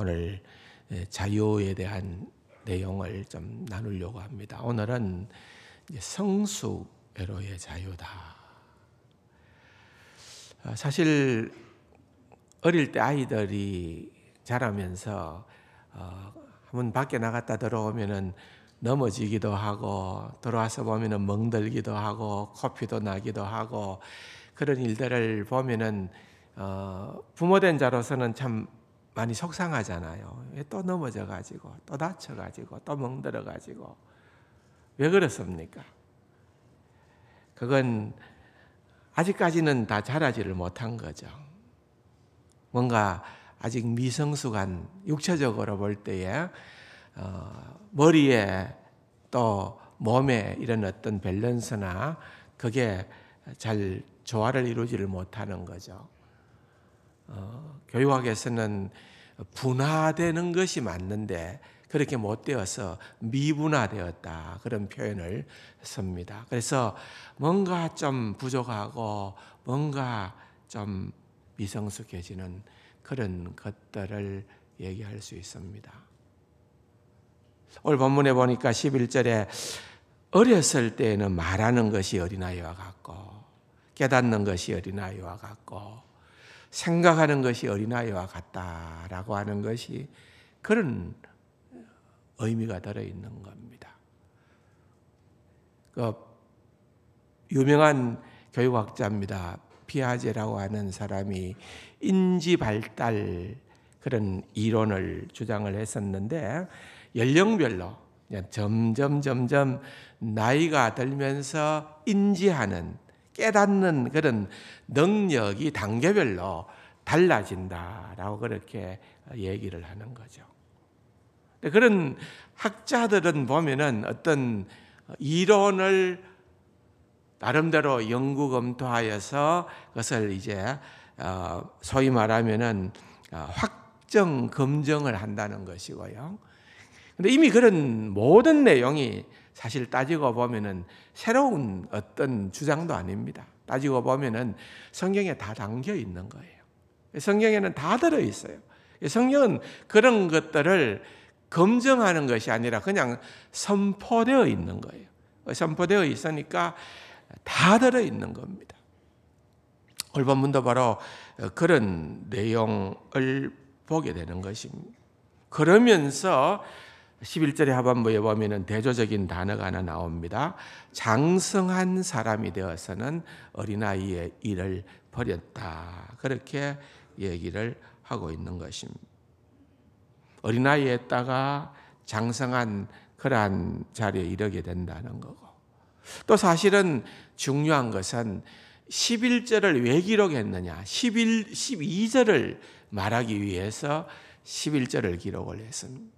오늘 자유에 대한 내용을 좀 나누려고 합니다. 오늘은 성숙애로의 자유다. 사실 어릴 때 아이들이 자라면서 한번 밖에 나갔다 들어오면은 넘어지기도 하고 들어와서 보면은 멍들기도 하고 코피도 나기도 하고 그런 일들을 보면은 부모된 자로서는 참 많이 속상하잖아요. 또 넘어져 가지고 또 다쳐 가지고 또 멍들어 가지고 왜 그렇습니까? 그건 아직까지는 다 자라지를 못한 거죠. 뭔가 아직 미성숙한 육체적으로 볼 때에 머리에 또 몸에 이런 어떤 밸런스나 그게 잘 조화를 이루지를 못하는 거죠. 교육학에서는 분화되는 것이 맞는데 그렇게 못 되어서 미분화되었다 그런 표현을 씁니다. 그래서 뭔가 좀 부족하고 뭔가 좀 미성숙해지는 그런 것들을 얘기할 수 있습니다. 오늘 본문에 보니까 11절에 어렸을 때에는 말하는 것이 어린아이와 같고 깨닫는 것이 어린아이와 같고 생각하는 것이 어린아이와 같다라고 하는 것이 그런 의미가 들어있는 겁니다. 그 유명한 교육학자입니다. 피아제라고 하는 사람이 인지 발달 그런 이론을 주장을 했었는데 연령별로 점점 나이가 들면서 인지하는 깨닫는 그런 능력이 단계별로 달라진다라고 그렇게 얘기를 하는 거죠. 그런 학자들은 보면은 어떤 이론을 나름대로 연구 검토하여서 그것을 이제 소위 말하면은 확정 검증을 한다는 것이고요. 근데 이미 그런 모든 내용이 사실 따지고 보면은 새로운 어떤 주장도 아닙니다. 따지고 보면은 성경에 다 담겨 있는 거예요. 성경에는 다 들어 있어요. 성경은 그런 것들을 검증하는 것이 아니라 그냥 선포되어 있는 거예요. 선포되어 있으니까 다 들어 있는 겁니다. 오늘 본문도 바로 그런 내용을 보게 되는 것입니다. 그러면서 11절의 하반부에 보면 대조적인 단어가 하나 나옵니다. 장성한 사람이 되어서는 어린아이의 일을 버렸다. 그렇게 얘기를 하고 있는 것입니다. 어린아이였다가 장성한 그러한 자리에 이르게 된다는 거고 또 사실은 중요한 것은 11절을 왜 기록했느냐 12절을 말하기 위해서 11절을 기록을 했습니다.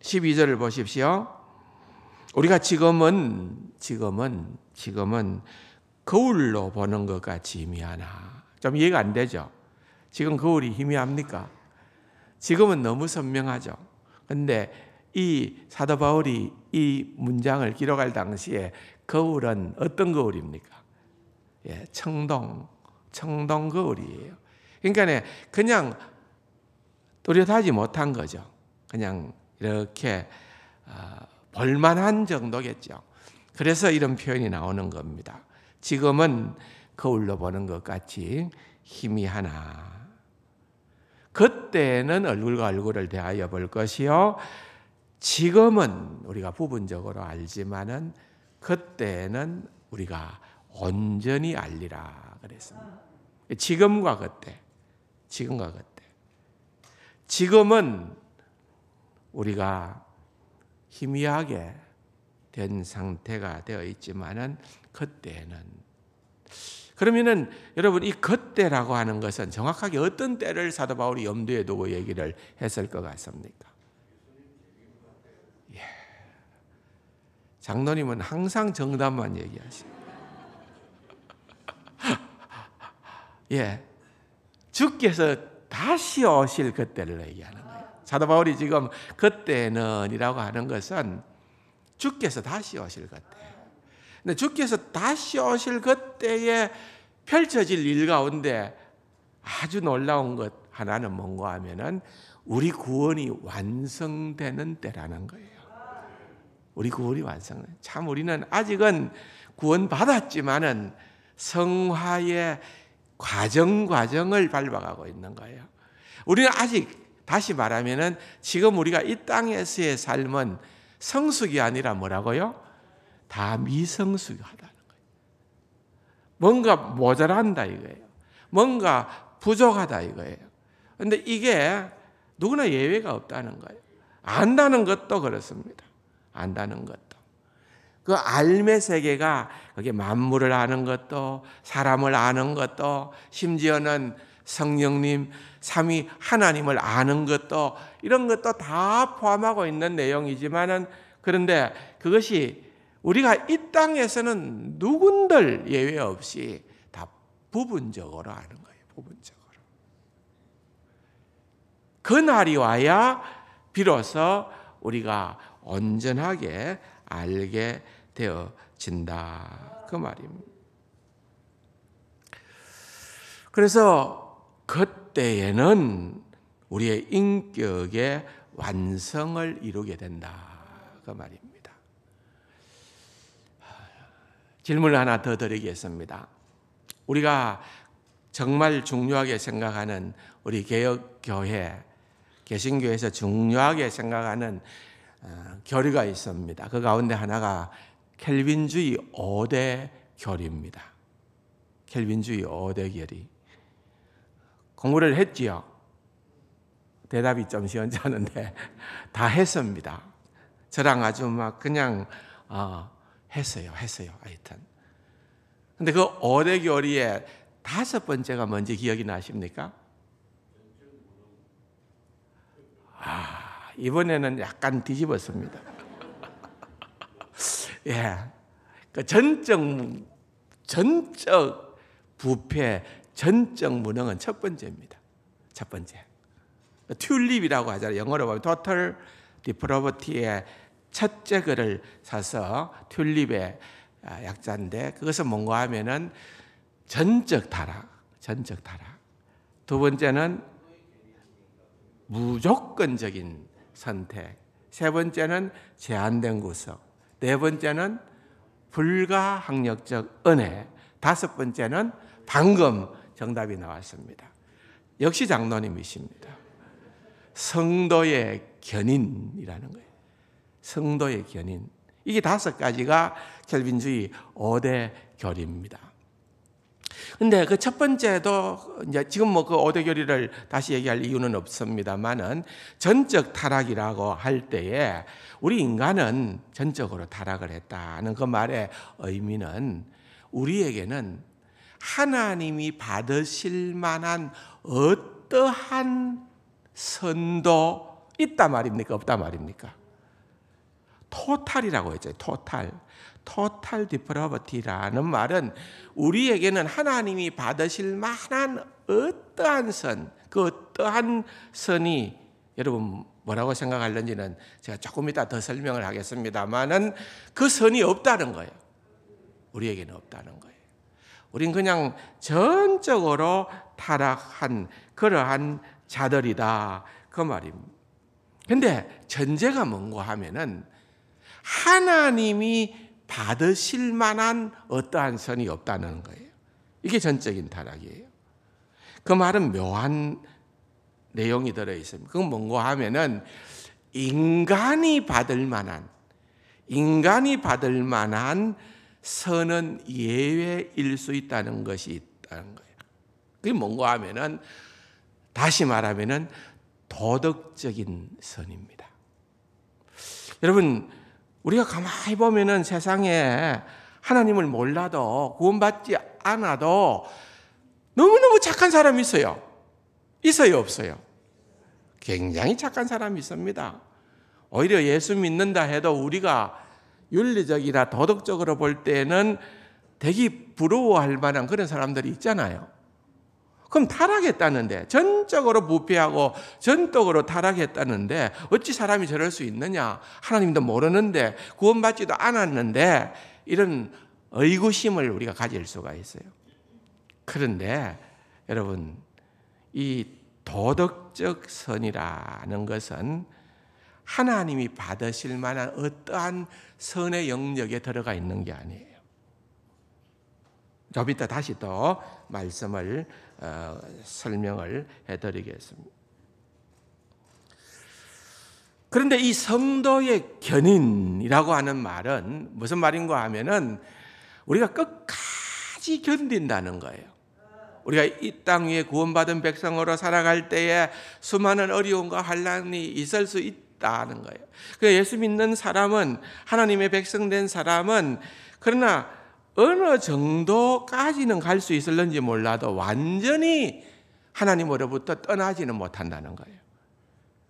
12절을 보십시오. 우리가 지금은 거울로 보는 것 같이 희미하나. 좀 이해가 안 되죠? 지금 거울이 희미합니까? 지금은 너무 선명하죠. 근데 이 사도 바울이 이 문장을 기록할 당시에 거울은 어떤 거울입니까? 예, 청동 거울이에요. 그러니까 그냥 뚜렷하지 못한 거죠. 그냥 이렇게 볼만한 정도겠죠. 그래서 이런 표현이 나오는 겁니다. 지금은 거울로 보는 것 같이 희미하나. 그때는 얼굴과 얼굴을 대하여 볼 것이요. 지금은 우리가 부분적으로 알지만은 그때는 우리가 온전히 알리라 그랬습니다. 지금과 그때. 지금은 우리가 희미하게 된 상태가 되어 있지만은 그때는 그러면은 여러분 이 그때라고 하는 것은 정확하게 어떤 때를 사도 바울이 염두에 두고 얘기를 했을 것 같습니까? 예. 장로님은 항상 정답만 얘기하십니다. 예. 주께서 다시 오실 그때를 얘기하는 거예요. 사도 바울이 지금 그때는이라고 하는 것은 주께서 다시 오실 그때. 근데 주께서 다시 오실 그때에 펼쳐질 일 가운데 아주 놀라운 것, 하나는 뭔가 하면은 우리 구원이 완성되는 때라는 거예요. 우리 구원이 완성. 참 우리는 아직은 구원 받았지만은 성화의 과정을 밟아가고 있는 거예요. 우리는 아직 다시 말하면은 지금 우리가 이 땅에서의 삶은 성숙이 아니라 뭐라고요? 다 미성숙하다는 거예요. 뭔가 모자란다 이거예요. 뭔가 부족하다 이거예요. 그런데 이게 누구나 예외가 없다는 거예요. 안다는 것도 그렇습니다. 안다는 것도. 그 삶의 세계가 그게 만물을 아는 것도 사람을 아는 것도 심지어는 성령님 삼위 하나님을 아는 것도 이런 것도 다 포함하고 있는 내용이지만은 그런데 그것이 우리가 이 땅에서는 누군들 예외 없이 다 부분적으로 아는 거예요. 부분적으로. 그날이 와야 비로소 우리가 온전하게 알게 되어진다. 그 말입니다. 그래서 그때에는 우리의 인격의 완성을 이루게 된다. 그 말입니다. 질문을 하나 더 드리겠습니다. 우리가 정말 중요하게 생각하는 우리 개혁교회, 개신교에서 중요하게 생각하는 교리가 있습니다. 그 가운데 하나가 켈빈주의 5대 교리입니다. 켈빈주의 5대 교리. 공부를 했지요. 대답이 좀 시원찮은데 다 했습니다. 저랑 아주 막 그냥 했어요. 하여튼. 근데 그 5대 교리의 5번째가 뭔지 기억이 나십니까? 이번에는 약간 뒤집었습니다. 예. 그 전적 부패, 전적 무능은 첫 번째입니다. 첫 번째. 튤립이라고 하잖아요. 영어로 보면 total depravity의 첫째 글을 사서 튤립의 약자인데 그것은 뭔가 하면은 전적 타락. 두 번째는 무조건적인 선택. 세 번째는 제한된 구석. 네 번째는 불가항력적 은혜. 다섯 번째는 방금 정답이 나왔습니다. 역시 장로님이십니다. 성도의 견인이라는 거예요. 성도의 견인. 이게 5가지가 켈빈주의 5대 교리입니다. 근데 그 첫 번째도 이제 지금 뭐 그 5대 교리를 다시 얘기할 이유는 없습니다만은 전적 타락이라고 할 때에 우리 인간은 전적으로 타락을 했다는 그 말의 의미는 우리에게는 하나님이 받으실 만한 어떠한 선도 있다 말입니까? 없다 말입니까? 토탈이라고 했죠. 토탈 디프라버티라는 말은 우리에게는 하나님이 받으실 만한 어떠한 선, 그 어떠한 선이 여러분 뭐라고 생각하는지는 제가 조금 이따 더 설명을 하겠습니다만은 그 선이 없다는 거예요. 우리에게는 없다는 거예요. 우린 그냥 전적으로 타락한 그러한 자들이다 그 말입니다. 근데 전제가 뭔가 하면은 하나님이 받으실 만한 어떠한 선이 없다는 거예요. 이게 전적인 타락이에요. 그 말은 묘한 내용이 들어있습니다. 그건 뭔가 하면은 인간이 받을 만한 선은 예외일 수 있다는 것이 있다는 거예요. 그게 뭔가 하면은 다시 말하면은 도덕적인 선입니다. 여러분, 우리가 가만히 보면은 세상에 하나님을 몰라도 구원받지 않아도 너무너무 착한 사람이 있어요. 있어요, 없어요? 굉장히 착한 사람이 있습니다. 오히려 예수 믿는다 해도 우리가 윤리적이라 도덕적으로 볼 때는 되게 부러워할 만한 그런 사람들이 있잖아요. 그럼 타락했다는데, 전적으로 부패하고 전적으로 타락했다는데 어찌 사람이 저럴 수 있느냐? 하나님도 모르는데 구원받지도 않았는데 이런 의구심을 우리가 가질 수가 있어요. 그런데 여러분, 이 도덕적 선이라는 것은 하나님이 받으실 만한 어떠한 선의 영역에 들어가 있는 게 아니에요. 좀 이따 다시 또 말씀을 설명을 해드리겠습니다. 그런데 이 성도의 견인이라고 하는 말은 무슨 말인가 하면은 우리가 끝까지 견딘다는 거예요. 우리가 이 땅 위에 구원받은 백성으로 살아갈 때에 수많은 어려움과 환난이 있을 수 있다는 거예요. 그 예수 믿는 사람은, 하나님의 백성된 사람은, 그러나 어느 정도까지는 갈 수 있을는지 몰라도 완전히 하나님으로부터 떠나지는 못한다는 거예요.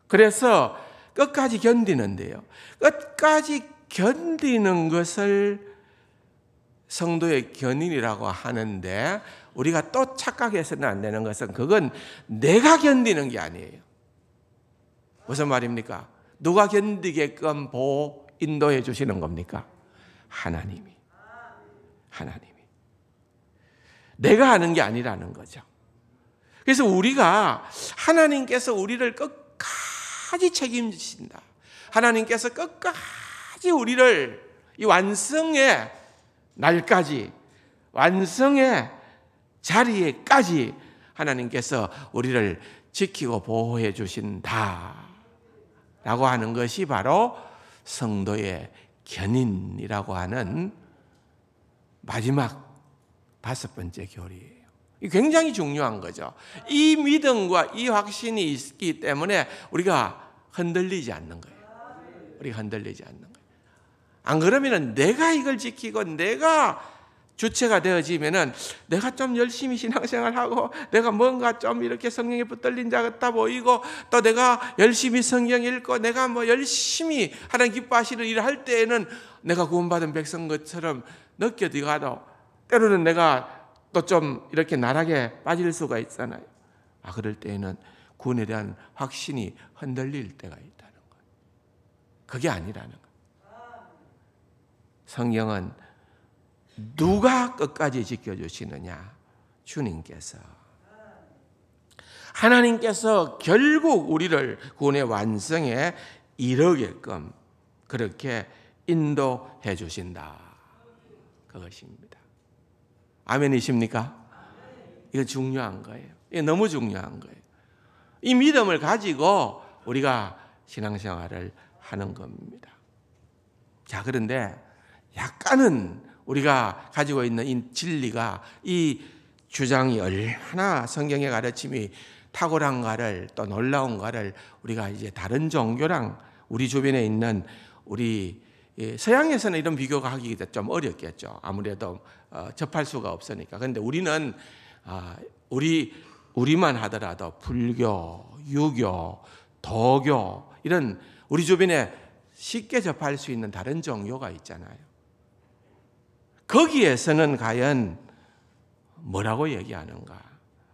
그래서 끝까지 견디는데요. 끝까지 견디는 것을 성도의 견인이라고 하는데, 우리가 또 착각해서는 안 되는 것은 그건 내가 견디는 게 아니에요. 무슨 말입니까? 누가 견디게끔 인도해 주시는 겁니까? 하나님이. 내가 하는 게 아니라는 거죠. 그래서 우리가, 하나님께서 우리를 끝까지 책임지신다. 하나님께서 끝까지 우리를 이 완성의 날까지, 완성의 자리에까지 하나님께서 우리를 지키고 보호해 주신다 라고 하는 것이 바로 성도의 견인이라고 하는 마지막 5번째 교리예요. 굉장히 중요한 거죠. 이 믿음과 이 확신이 있기 때문에 우리가 흔들리지 않는 거예요. 우리가 흔들리지 않는 거예요. 안 그러면은 내가 이걸 지키고 내가 주체가 되어지면은 내가 좀 열심히 신앙생활하고 내가 뭔가 좀 이렇게 성령에 붙들린 자 같아 보이고 또 내가 열심히 성경 읽고 내가 뭐 열심히 하나님 기뻐하시는 일을 할 때에는 내가 구원받은 백성 것처럼 느껴지가도 때로는 내가 또 좀 이렇게 나락에 빠질 수가 있잖아요. 그럴 때에는 구원에 대한 확신이 흔들릴 때가 있다는 거예요. 그게 아니라는 거예요. 성경은 누가 끝까지 지켜주시느냐? 주님께서. 하나님께서 결국 우리를 구원의 완성에 이르게끔 그렇게 인도해 주신다. 그것입니다. 아멘이십니까? 이거 중요한 거예요. 이게 너무 중요한 거예요. 이 믿음을 가지고 우리가 신앙생활을 하는 겁니다. 자, 그런데 약간은 우리가 가지고 있는 이 진리가, 이 주장이 얼마나 성경의 가르침이 탁월한가를, 또 놀라운가를 우리가 이제 다른 종교랑 우리 주변에 있는 우리 서양에서는 이런 비교가 하기가 좀 어렵겠죠. 아무래도 접할 수가 없으니까. 그런데 우리는 우리만 하더라도 불교, 유교, 도교 이런 우리 주변에 쉽게 접할 수 있는 다른 종교가 있잖아요. 거기에서는 과연 뭐라고 얘기하는가?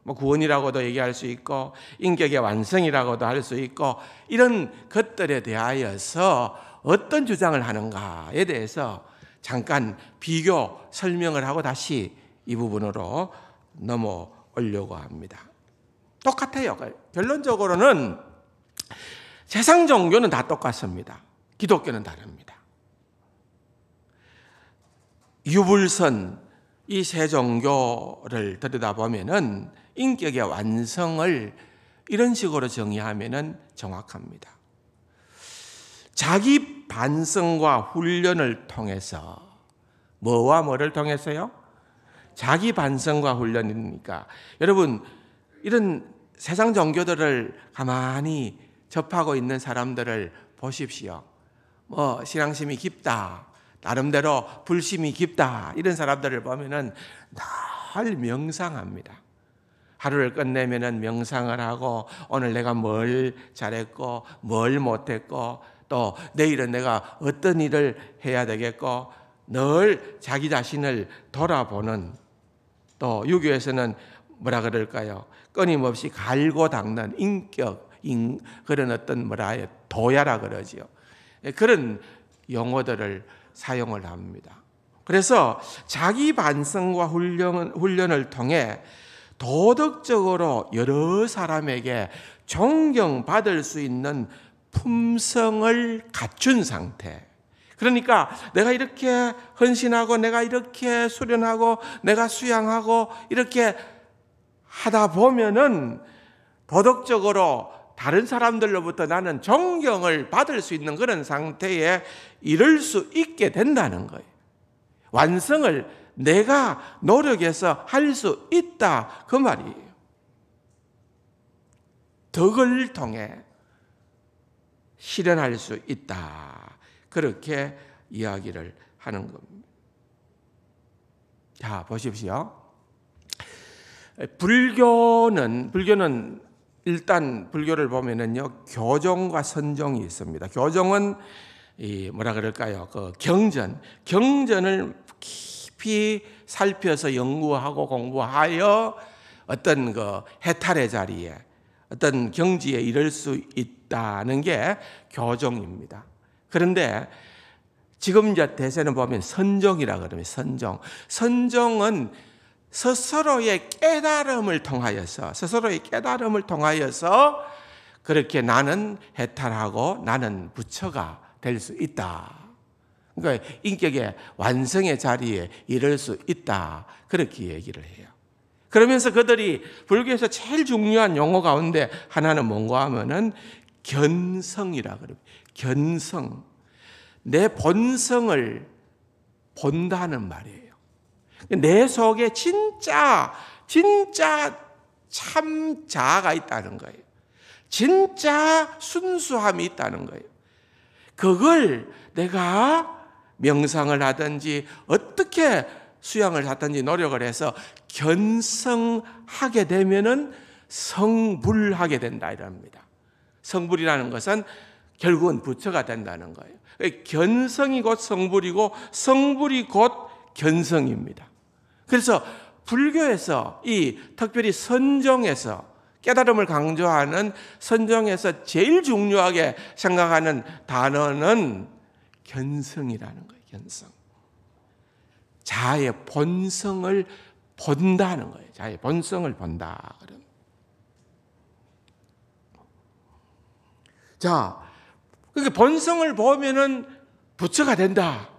뭐 구원이라고도 얘기할 수 있고 인격의 완성이라고도 할 수 있고 이런 것들에 대하여서 어떤 주장을 하는가에 대해서 잠깐 비교 설명을 하고 다시 이 부분으로 넘어오려고 합니다. 똑같아요. 결론적으로는 세상 종교는 다 똑같습니다. 기독교는 다릅니다. 유불선 이 세 종교를 들여다보면은 인격의 완성을 이런 식으로 정의하면은 정확합니다. 자기 반성과 훈련을 통해서, 뭐와 뭐를 통해서요? 자기 반성과 훈련이니까 여러분 이런 세상 종교들을 가만히 접하고 있는 사람들을 보십시오. 뭐 신앙심이 깊다, 나름대로 불심이 깊다 이런 사람들을 보면은 늘 명상합니다. 하루를 끝내면은 명상을 하고 오늘 내가 뭘 잘했고 뭘 못했고 또 내일은 내가 어떤 일을 해야 되겠고 늘 자기 자신을 돌아보는, 또 유교에서는 뭐라 그럴까요? 끊임없이 갈고 닦는 인격, 그런 어떤 도야라 그러지요. 그런 용어들을 사용을 합니다. 그래서 자기 반성과 훈련을 통해 도덕적으로 여러 사람에게 존경받을 수 있는 품성을 갖춘 상태. 그러니까 내가 이렇게 헌신하고 내가 이렇게 수련하고 내가 수양하고 이렇게 하다 보면은 도덕적으로 다른 사람들로부터 나는 존경을 받을 수 있는 그런 상태에 이를 수 있게 된다는 거예요. 완성을 내가 노력해서 할 수 있다 그 말이에요. 덕을 통해 실현할 수 있다. 그렇게 이야기를 하는 겁니다. 자, 보십시오. 불교는 일단 불교를 보면은요, 교종과 선종이 있습니다. 교종은 뭐라 그럴까요? 그 경전을 깊이 살펴서 연구하고 공부하여 어떤 그 해탈의 자리에 어떤 경지에 이를 수 있다는 게 교종입니다. 그런데 지금 이제 대세는 보면 선종이라 그러면 선종은 스스로의 깨달음을 통하여서 그렇게 나는 해탈하고 나는 부처가 될 수 있다. 그러니까 인격의 완성의 자리에 이를 수 있다. 그렇게 얘기를 해요. 그러면서 그들이 불교에서 제일 중요한 용어 가운데 하나는 뭔가 하면은 견성이라 그래요. 견성. 내 본성을 본다는 말이에요. 내 속에 진짜 참 자아가 있다는 거예요. 진짜 순수함이 있다는 거예요. 그걸 내가 명상을 하든지 어떻게 수양을 하든지 노력을 해서 견성하게 되면은 성불하게 된다 이럽니다. 성불이라는 것은 결국은 부처가 된다는 거예요. 견성이 곧 성불이고 성불이 곧 견성입니다. 그래서 불교에서 특별히 선종에서 깨달음을 강조하는 선종에서 제일 중요하게 생각하는 단어는 견성이라는 거예요. 견성. 자아의 본성을 본다는 거예요. 자아의 본성을 본다. 자, 그러니까 본성을 보면은 부처가 된다.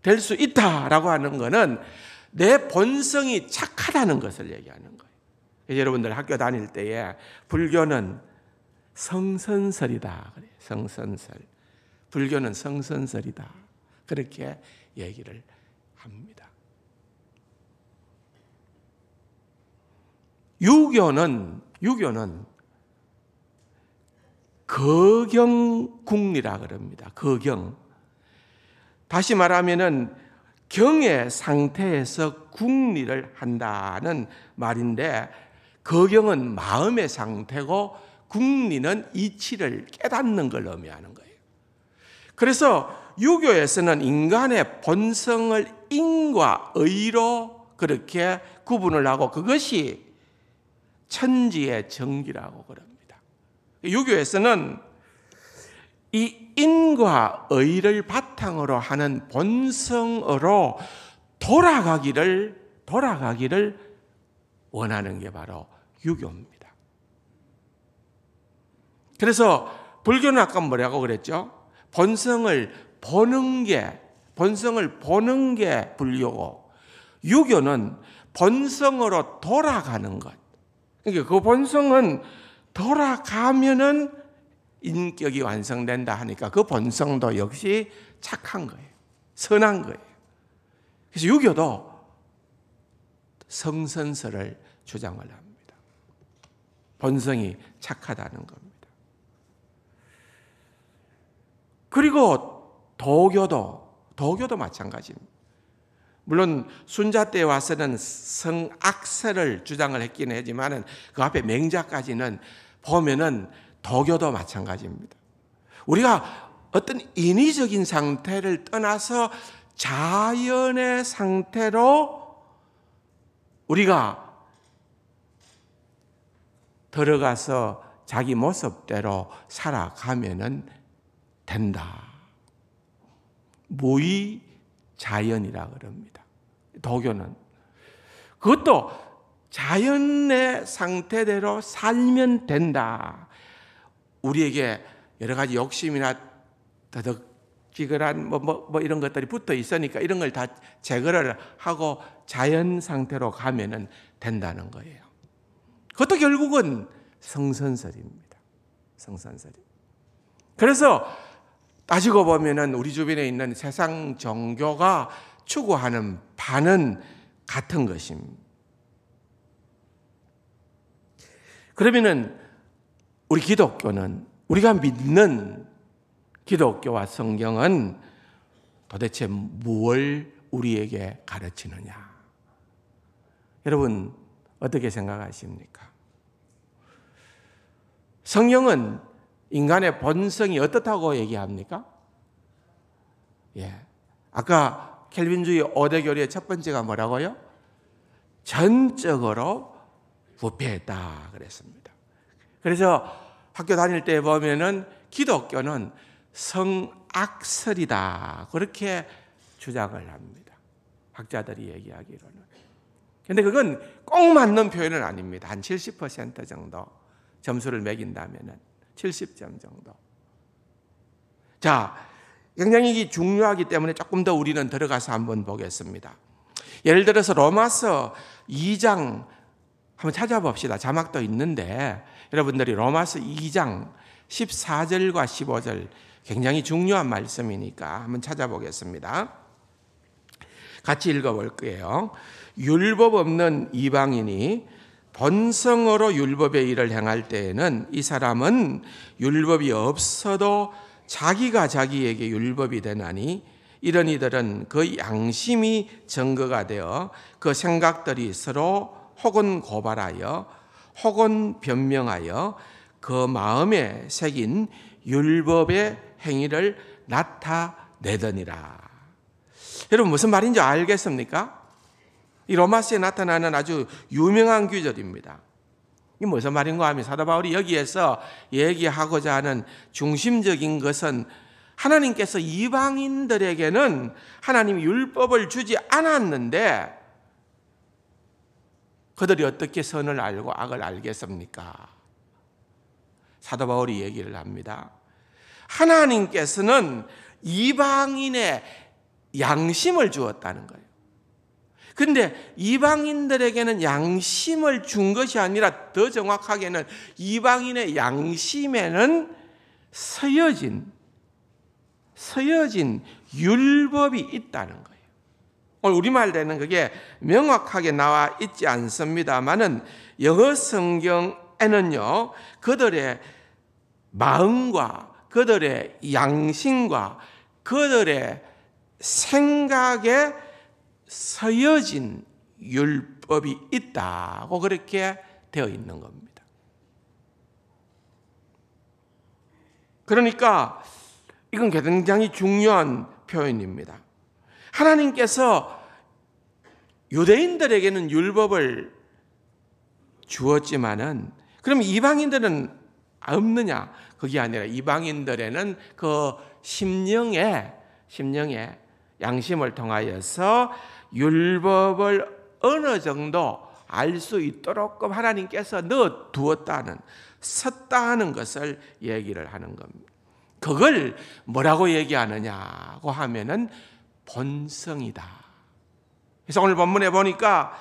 될 수 있다라고 하는 것은 내 본성이 착하다는 것을 얘기하는 거예요. 여러분들 학교 다닐 때에 불교는 성선설이다. 그래요. 성선설. 불교는 성선설이다. 그렇게 얘기를 합니다. 유교는 거경궁리라 그럽니다. 거경. 다시 말하면은 경의 상태에서 궁리를 한다는 말인데, 거경은 마음의 상태고 궁리는 이치를 깨닫는 걸 의미하는 거예요. 그래서 유교에서는 인간의 본성을 인과 의로 그렇게 구분을 하고 그것이 천지의 정기라고 그럽니다. 유교에서는 이 인과 의를 바탕으로 하는 본성으로 돌아가기를 원하는 게 바로 유교입니다. 그래서 불교는 아까 뭐라고 그랬죠? 본성을 보는 게 불교고, 유교는 본성으로 돌아가는 것. 그러니까 그 본성은 돌아가면은 인격이 완성된다 하니까 그 본성도 역시 착한 거예요. 선한 거예요. 그래서 유교도 성선설을 주장을 합니다. 본성이 착하다는 겁니다. 그리고 도교도 마찬가지입니다. 물론 순자 때 와서는 성악설을 주장을 했긴 하지만은 그 앞에 맹자까지는 보면은 도교도 마찬가지입니다. 우리가 어떤 인위적인 상태를 떠나서 자연의 상태로 우리가 들어가서 자기 모습대로 살아가면은 된다. 무의자연이라 그럽니다. 도교는 그것도 자연의 상태대로 살면 된다. 우리에게 여러 가지 욕심이나 더덕지근한 뭐 이런 것들이 붙어 있으니까 이런 걸 다 제거를 하고 자연 상태로 가면은 된다는 거예요. 그것도 결국은 성선설입니다. 성선설. 그래서 따지고 보면은 우리 주변에 있는 세상 종교가 추구하는 바는 같은 것입니다. 그러면은 우리 기독교는, 우리가 믿는 기독교와 성경은 도대체 무엇을 우리에게 가르치느냐? 여러분 어떻게 생각하십니까? 성경은 인간의 본성이 어떻다고 얘기합니까? 아까 켈빈주의 5대 교리의 첫 번째가 뭐라고요? 전적으로 부패했다 그랬습니다. 그래서 학교 다닐 때 보면은 기독교는 성악설이다 그렇게 주장을 합니다. 학자들이 얘기하기로는. 그런데 그건 꼭 맞는 표현은 아닙니다. 한 70% 정도 점수를 매긴다면은 70점 정도. 자, 굉장히 중요하기 때문에 조금 더 우리는 들어가서 한번 보겠습니다. 예를 들어서 로마서 2장 한번 찾아봅시다. 자막도 있는데 여러분들이 로마서 2장 14절과 15절 굉장히 중요한 말씀이니까 한번 찾아보겠습니다. 같이 읽어볼 거예요. 율법 없는 이방인이 본성으로 율법의 일을 행할 때에는 이 사람은 율법이 없어도 자기가 자기에게 율법이 되나니 이런 이들은 그 양심이 증거가 되어 그 생각들이 서로 혹은 고발하여 혹은 변명하여 그 마음에 새긴 율법의 행위를 나타내더니라. 여러분 무슨 말인지 알겠습니까? 이 로마서에 나타나는 아주 유명한 구절입니다. 이게 무슨 말인가 하면 사도 바울이 여기에서 얘기하고자 하는 중심적인 것은 하나님께서 이방인들에게는 하나님이 율법을 주지 않았는데 그들이 어떻게 선을 알고 악을 알겠습니까? 사도 바울이 얘기를 합니다. 하나님께서는 이방인의 양심을 주었다는 거예요. 근데 이방인들에게는 양심을 준 것이 아니라 더 정확하게는 이방인의 양심에는 서여진 율법이 있다는 거예요. 오늘 우리말로는 그게 명확하게 나와 있지 않습니다만은 영어 성경에는요, 그들의 마음과 그들의 양심과 그들의 생각에 서여진 율법이 있다고 그렇게 되어 있는 겁니다. 그러니까 이건 굉장히 중요한 표현입니다. 하나님께서 유대인들에게는 율법을 주었지만은 그럼 이방인들은 없느냐? 그게 아니라 이방인들에는 그 심령에 양심을 통하여서 율법을 어느 정도 알 수 있도록 하나님께서 넣어 두었다는, 섰다는 것을 얘기를 하는 겁니다. 그걸 뭐라고 얘기하느냐고 하면은 본성이다. 그래서 오늘 본문에 보니까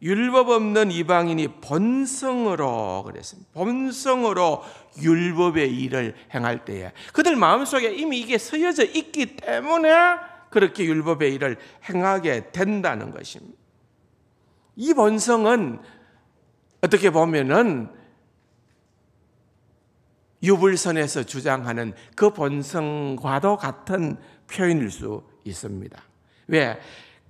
율법 없는 이방인이 본성으로 그랬습니다. 본성으로 율법의 일을 행할 때에 그들 마음속에 이미 이게 서여져 있기 때문에 그렇게 율법의 일을 행하게 된다는 것입니다. 이 본성은 어떻게 보면은 유불선에서 주장하는 그 본성과도 같은 표현일 수 있습니다. 왜?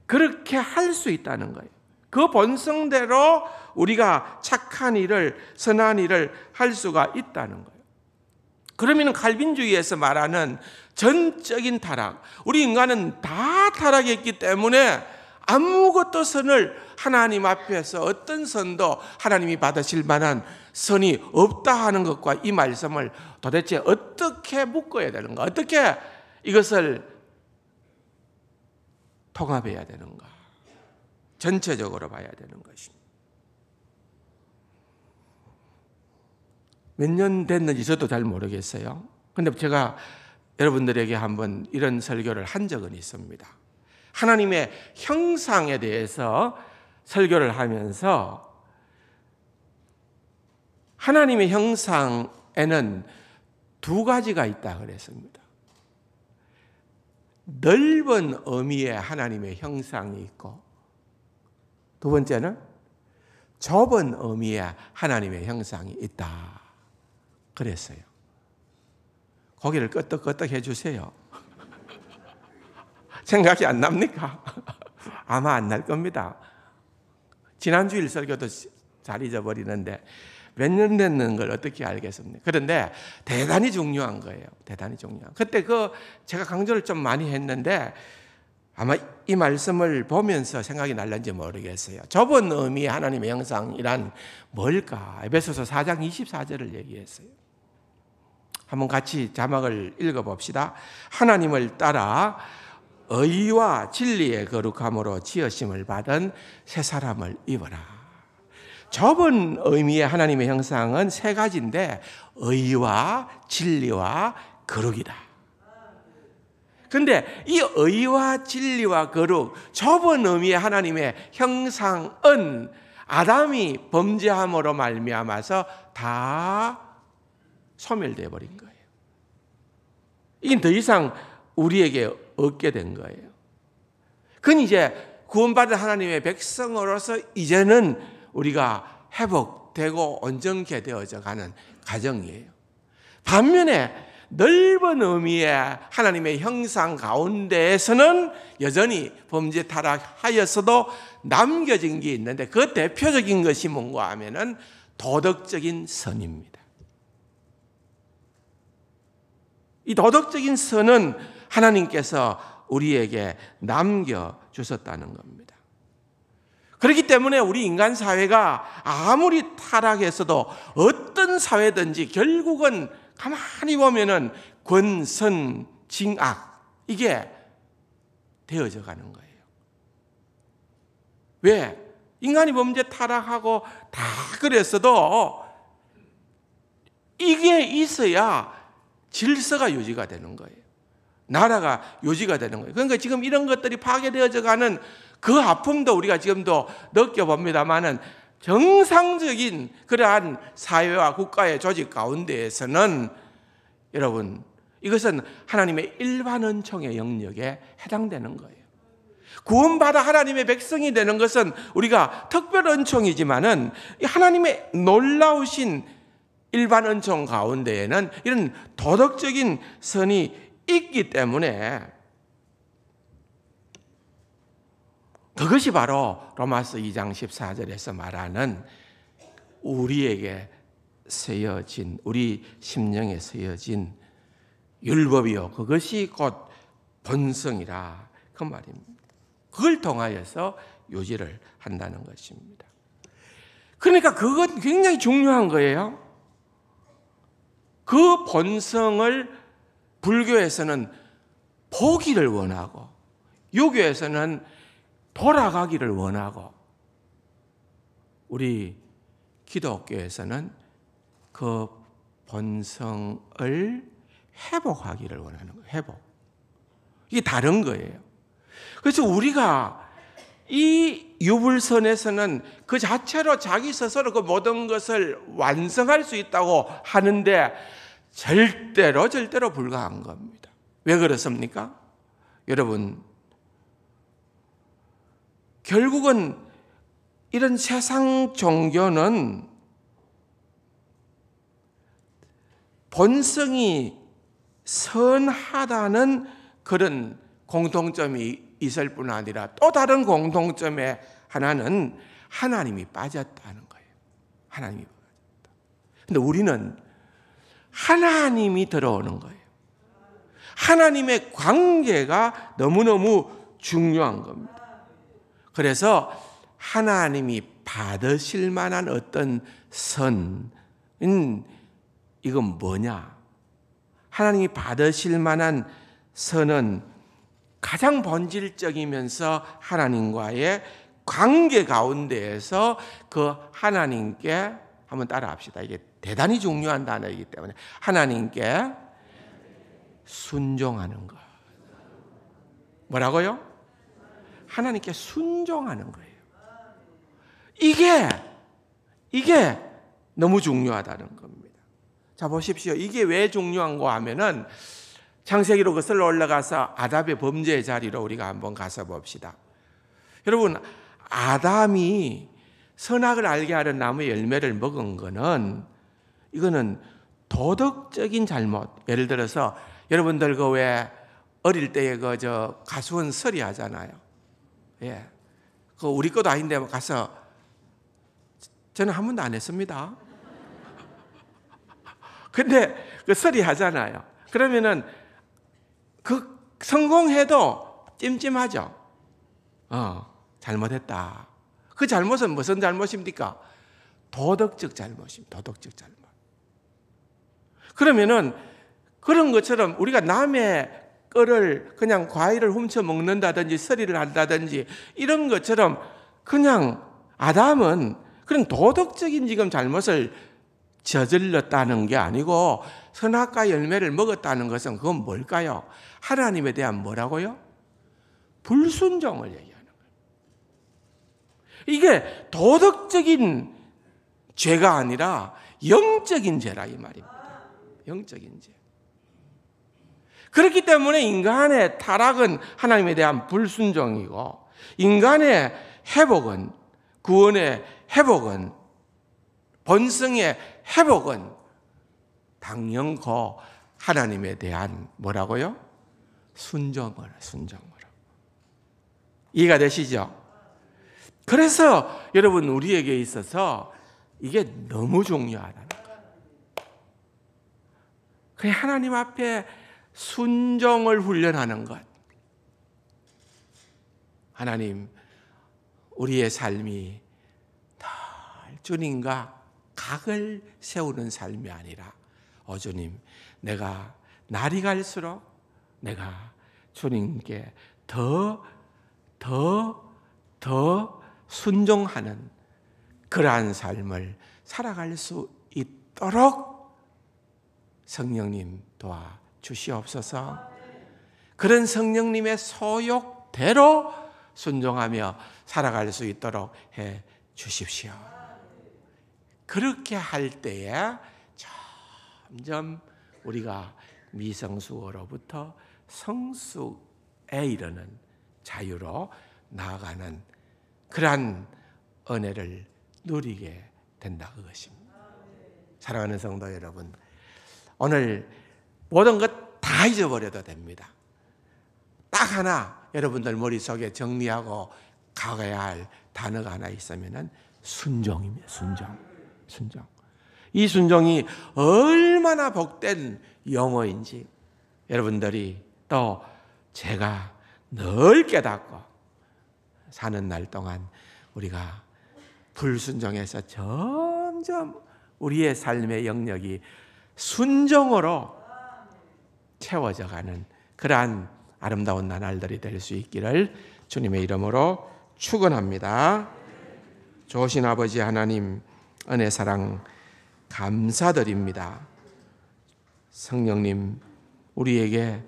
그렇게 할 수 있다는 거예요. 그 본성대로 우리가 착한 일을, 선한 일을 할 수가 있다는 거예요. 그러면 칼빈주의에서 말하는 전적인 타락, 우리 인간은 다 타락했기 때문에 아무것도 선을 하나님 앞에서 어떤 선도 하나님이 받으실 만한 선이 없다 하는 것과 이 말씀을 도대체 어떻게 묶어야 되는가? 어떻게 이것을 통합해야 되는가? 전체적으로 봐야 되는 것입니다. 몇 년 됐는지 저도 잘 모르겠어요. 근데 제가 여러분들에게 한번 이런 설교를 한 적은 있습니다. 하나님의 형상에 대해서 설교를 하면서 하나님의 형상에는 두 가지가 있다 그랬습니다. 넓은 의미의 하나님의 형상이 있고, 두 번째는 좁은 의미의 하나님의 형상이 있다 그랬어요. 고개를 끄덕끄덕 해주세요. 생각이 안 납니까? 아마 안 날 겁니다. 지난주일 설교도 잘 잊어버리는데 몇 년 됐는 걸 어떻게 알겠습니까? 그런데 대단히 중요한 거예요. 대단히 중요한. 그때 제가 강조를 좀 많이 했는데 아마 이 말씀을 보면서 생각이 날는지 모르겠어요. 좁은 의미의 하나님의 형상이란 뭘까? 에베소서 4장 24절을 얘기했어요. 한번 같이 자막을 읽어봅시다. 하나님을 따라 의와 진리의 거룩함으로 지으심을 받은 새 사람을 입어라. 좁은 의미의 하나님의 형상은 세 가지인데 의와 진리와 거룩이다. 그런데 이 의와 진리와 거룩, 좁은 의미의 하나님의 형상은 아담이 범죄함으로 말미암아서 다 소멸되어 버린 거예요. 이게 더 이상 우리에게 없게 된 거예요. 그건 이제 구원받은 하나님의 백성으로서 이제는 우리가 회복되고 온전케 되어져 가는 과정이에요. 반면에 넓은 의미의 하나님의 형상 가운데에서는 여전히 범죄 타락하였어도 남겨진 게 있는데 그 대표적인 것이 뭔가 하면은 도덕적인 선입니다. 이 도덕적인 선은 하나님께서 우리에게 남겨주셨다는 겁니다. 그렇기 때문에 우리 인간 사회가 아무리 타락했어도 어떤 사회든지 결국은 가만히 보면은 권선, 징악 이게 되어져 가는 거예요. 왜? 인간이 범죄 타락하고 다 그랬어도 이게 있어야 질서가 유지가 되는 거예요. 나라가 유지가 되는 거예요. 그러니까 지금 이런 것들이 파괴되어져 가는 그 아픔도 우리가 지금도 느껴봅니다만은 정상적인 그러한 사회와 국가의 조직 가운데에서는 여러분 이것은 하나님의 일반 은총의 영역에 해당되는 거예요. 구원받아 하나님의 백성이 되는 것은 우리가 특별 은총이지만은 하나님의 놀라우신 일반 은총 가운데에는 이런 도덕적인 선이 있기 때문에 그것이 바로 로마서 2장 14절에서 말하는 우리에게 세워진 우리 심령에 세워진 율법이요 그것이 곧 본성이라 그 말입니다. 그걸 통하여서 유지를 한다는 것입니다. 그러니까 그건 굉장히 중요한 거예요. 그 본성을 불교에서는 포기를 원하고 유교에서는 돌아가기를 원하고 우리 기독교에서는 그 본성을 회복하기를 원하는 거예요. 회복. 이게 다른 거예요. 그래서 우리가 이 유불선에서는 그 자체로 자기 스스로 그 모든 것을 완성할 수 있다고 하는데 절대로 불가한 겁니다. 왜 그렇습니까? 여러분, 결국은 이런 세상 종교는 본성이 선하다는 그런 공통점이 있을 뿐 아니라 또 다른 공통점의 하나는 하나님이 빠졌다는 거예요. 하나님이 빠졌다. 근데 우리는 하나님이 들어오는 거예요. 하나님의 관계가 너무너무 중요한 겁니다. 그래서 하나님이 받으실 만한 어떤 선은 이건 뭐냐? 하나님이 받으실 만한 선은 가장 본질적이면서 하나님과의 관계 가운데에서 그 하나님께 한번 따라합시다. 이게 대단히 중요한 단어이기 때문에 하나님께 순종하는 것. 뭐라고요? 하나님께 순종하는 거예요. 이게 너무 중요하다는 겁니다. 자, 보십시오. 이게 왜 중요한고 하면은 창세기로 거슬러 올라가서 아담의 범죄의 자리로 우리가 한번 가서 봅시다. 여러분, 아담이 선악을 알게 하는 나무의 열매를 먹은 거는 이거는 도덕적인 잘못. 예를 들어서 여러분들 그 왜 어릴 때에 저 가수원 서리 하잖아요. 예. 그 우리 것도 아닌데 가서 저는 한 번도 안 했습니다. 근데 그 서리 하잖아요. 그러면은 그 성공해도 찜찜하죠. 잘못했다. 그 잘못은 무슨 잘못입니까? 도덕적 잘못입니다. 도덕적 잘못. 그러면은 그런 것처럼 우리가 남의 거를 그냥 과일을 훔쳐 먹는다든지 서리를 한다든지 이런 것처럼 그냥 아담은 그런 도덕적인 지금 잘못을 저질렀다는 게 아니고 선악과 열매를 먹었다는 것은 그건 뭘까요? 하나님에 대한 뭐라고요? 불순종을 얘기하는 거예요. 이게 도덕적인 죄가 아니라 영적인 죄라 이 말입니다. 영적인 죄. 그렇기 때문에 인간의 타락은 하나님에 대한 불순종이고 인간의 회복은 구원의 회복은 본성의 회복은 당연코 하나님에 대한 뭐라고요? 순종으로. 이해가 되시죠? 그래서 여러분 우리에게 있어서 이게 너무 중요하다는 거예요. 그냥 하나님 앞에 순종을 훈련하는 것. 하나님, 우리의 삶이 늘 주님과 각을 세우는 삶이 아니라 주님, 내가 날이 갈수록 내가 주님께 더 순종하는 그러한 삶을 살아갈 수 있도록 성령님 도와주시옵소서. 그런 성령님의 소욕대로 순종하며 살아갈 수 있도록 해 주십시오. 그렇게 할 때에 점점 우리가 미성수로부터 성수에 이르는 자유로 나아가는 그러한 은혜를 누리게 된다 그것입니다. 사랑하는 성도 여러분, 오늘 모든 것 다 잊어버려도 됩니다. 딱 하나 여러분들 머릿속에 정리하고 가야 할 단어가 하나 있으면 순종입니다. 순종. 이 순종이 얼마나 복된 용어인지 여러분들이 또 제가 늘 깨닫고 사는 날 동안 우리가 불순종에서 점점 우리의 삶의 영역이 순종으로 채워져 가는 그러한 아름다운 나날들이 될 수 있기를 주님의 이름으로 축원합니다. 좋으신 아버지 하나님, 은혜 사랑 감사드립니다. 성령님, 우리에게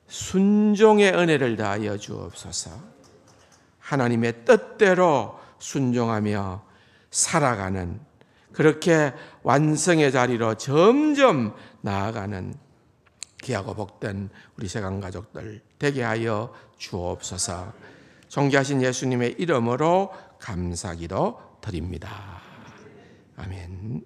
순종의 은혜를 다하여 주옵소서. 하나님의 뜻대로 순종하며 살아가는, 그렇게 완성의 자리로 점점 나아가는 귀하고 복된 우리 세상 가족들 되게 하여 주옵소서. 존귀하신 예수님의 이름으로 감사기도 드립니다. 아멘.